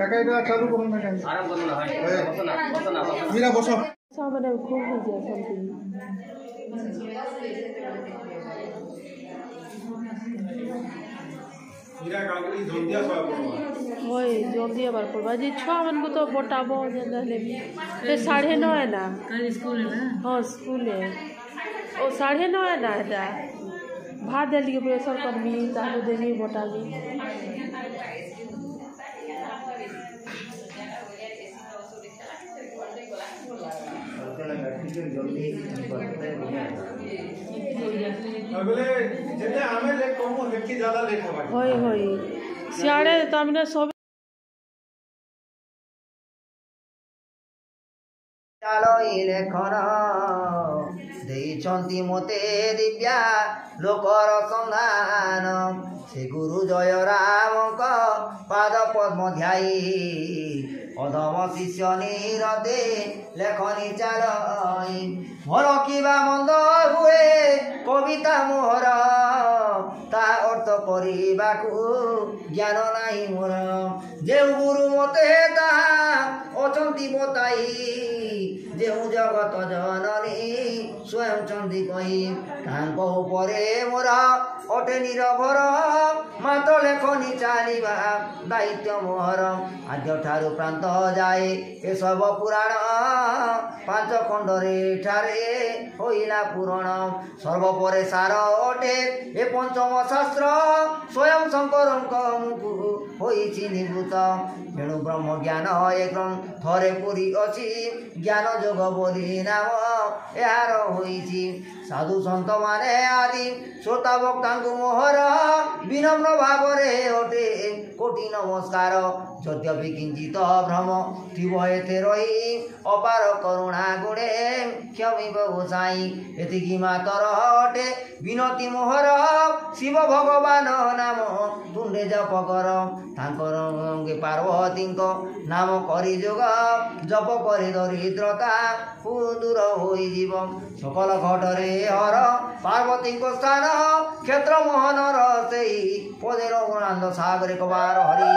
काका এটা চালু করুন না কেন আরাম করুন না হয় বসো না মীরা বসো সামনে খুব হয়ে যায় মীরা কাগলি জলদিয়া সব করবা ওই জলদি আবার করবা যে ছুয়া মানকু তো বটাবো যেলে ফে 9:30 না কাল স্কুলে না হ্যাঁ স্কুলে ও 9:30 না এটা ভাত দেলি के प्रेशर करबी तालू देबी बटाबी अगले जेते हमें लेट करमो लेट ज्यादा लेट होबा होई सियाड़े तमने सब चालो लेखन ଦେଇଛନ୍ତି ମୋତେ ଦିବ୍ୟା ଲୋକର ସନ୍ଧାନ ସେ ଗୁରୁ ଜୟ ରାମଙ୍କ ପାଦ ପଦ୍ମ ଧ୍ୟାଇ ଅଧମ ଶିଷ୍ୟ ନିରତେ ଲେଖନି ଚାଲଇ ମୋର କିବା ମନ୍ଦ ହୁଏ କବିତା ମୋହର ତା ଅର୍ଥ କରିବାକୁ ଜ୍ଞାନ ନାହିଁ ମୋର ଯେଉଁ ଗୁରୁ ମୋତେ ତାହା ଅଛନ୍ତି ବତାଇ ଯେଉଁ ଜଗତ ଜନନୀ ସ୍ୱୟଂ ଚଣ୍ଡୀ କହି ତାଙ୍କ ଉପରେ ମୋର ଅଟେ ନିରଭର ମାତ ଲେଖନି ଚାଲିବା ଦାୟିତ୍ୱ ମୋହର ଆଦ୍ୟଠାରୁ ପ୍ରାନ୍ତ ଯାଏ ଏସବୁ ପୁରାଣ ପାଞ୍ଚ ଖଣ୍ଡରେ ଏଠାରେ ହୋଇଲା ପୁରାଣ ସର୍ବପରେ ସାର ଅଟେ ଏ ପଞ୍ଚମ ଶାସ୍ତ୍ର ସ୍ୱୟଂ ଶଙ୍କରଙ୍କ ମୁଖୁ ହୋଇଛି ନିବୃତ ତେଣୁ ବ୍ରହ୍ମ ଜ୍ଞାନ ଏକମ୍ ଥରେ ପୁରୀ ଅଛି ଜ୍ଞାନ ଯୋଗ ବୋଲି ନାମ ଏହାର ହୋଇଛି ସାଧୁ ସନ୍ଥ ମାନେ ଆଦି ଶ୍ରୋତା ବକ୍ତାଙ୍କୁ ମୋହର ବିନମ୍ର ଭାବରେ ଅଟେ କୋଟି ନମସ୍କାର ଯଦ୍ୟପି କିଞ୍ଚିତ ଭ୍ରମ ଥିବ ଏତେ ରହି ଅପାର କରୁଣା ଗୁଣେ କ୍ଷମିବ ଗୋସାଇଁ ଏତିକି ମାତର ଅଟେ ବିନତି ମୋହର ଶିବ ଭଗବାନ ନାମ ତୁଣ୍ଡେ ଜପ କର ତାଙ୍କର ପାର୍ବତୀଙ୍କ ନାମ କରି ଯୋଗ ଜପ କରି ଦରିଦ୍ରତା ଦୂର ହୋଇଯିବ ସକଳ ଘଟରେ ହର ପାର୍ବତୀଙ୍କ ସ୍ଥାନ କ୍ଷେତ୍ର ମୋହନର ସେଇ ପଦେ ରଘୁନାଥ ସାଗରେ କବାର ହରି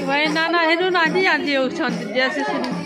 भाई नाना हेनु नाची आंटी उछांती जैसे सुनी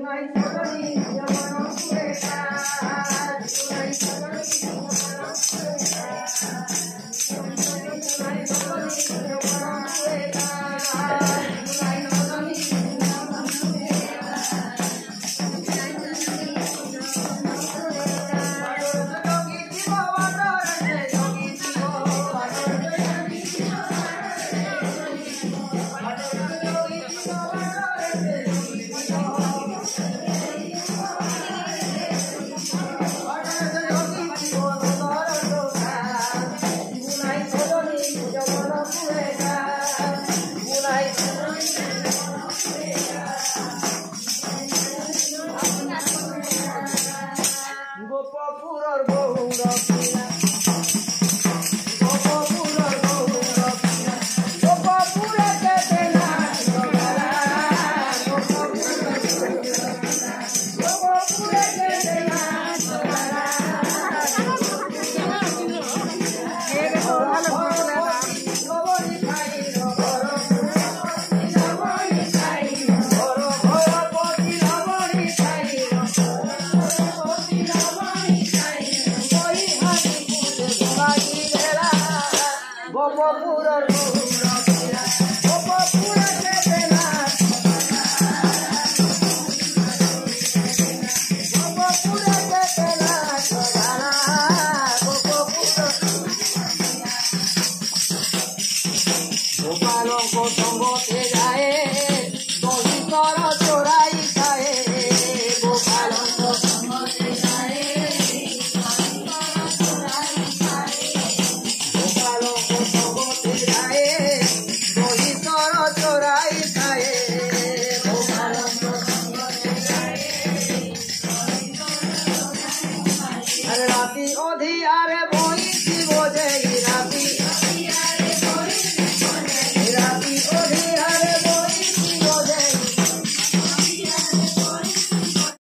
Nice.